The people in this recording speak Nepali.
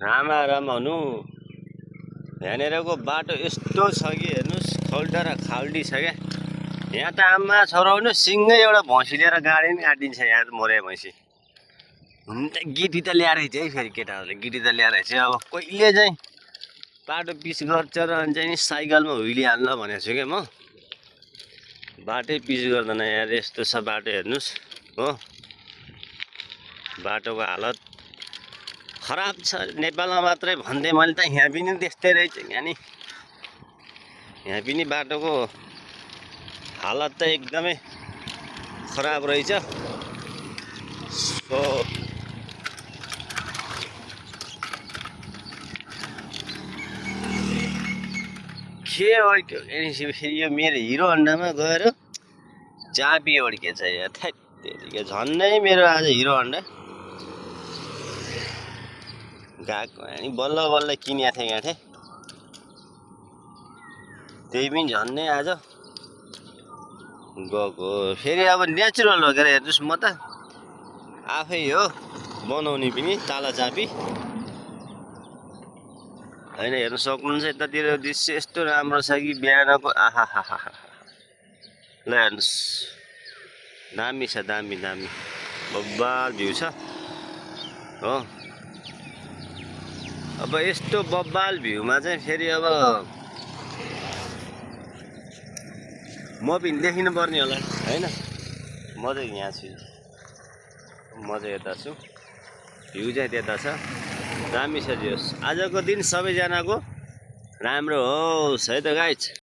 रामा रमाउनु यहाँनिरको बाटो यस्तो छ कि हेर्नुहोस्, खौल्टा र खाल्टी छ क्या। यहाँ त आमा छोराउनु सिँगै एउटा भैँसी लिएर गाडी नि काटिदिन्छ। यहाँ त मरे भैँसी गिटी त ल्याएर चाहिँ फेरि केटाहरूले गिटी त ल्याएर चाहिँ अब कहिले चाहिँ बाटो पिच गर्छ र अनि चाहिँ नि साइकलमा हुइलिहाल्न भनेको छु क्या म। बाटै पिच गर्दैन यार, यस्तो छ बाटो हेर्नुहोस् हो। बाटोको हालत खराब छ। नेपालमा मात्रै भन्दै मैले त यहाँ पनि त्यस्तै रहेछ यहाँ नि। यहाँ पनि बाटोको हालत त एकदमै खराब रहेछ। सो के अड्क्यो फेरि यो मेरो हिरो हन्डामा गएर चाबी अड्केछ यहाँ। थैत्तेरिका झन्डै मेरो आज हिरो हन्डा गएको अनि बल्ल बल्ल किनेको थिएँ गाँठे, त्यही पनि झन्डै आज गएको। फेरि अब नेचुरल हो के हेर्नुहोस्, म त आफै हो बनाउने पनि ताला चाबी होइन। हेर्नु सक्नुहुन्छ यतातिर दृश्य यस्तो राम्रो छ कि बिहानको आहा। ल हेर्नुहोस्, दामी छ, दामी दामी बब्बाल भ्यू छ हो। अब यस्तो बब्बाल भ्यूमा चाहिँ फेरि अब म पनि देखिनु पर्ने होला होइन। म चाहिँ यहाँ छु, म चाहिँ यता छु, भ्यू चाहिँ त्यता छ। दामी छ। दियोस् आजको दिन सबैजनाको राम्रो होस् है त गाइज।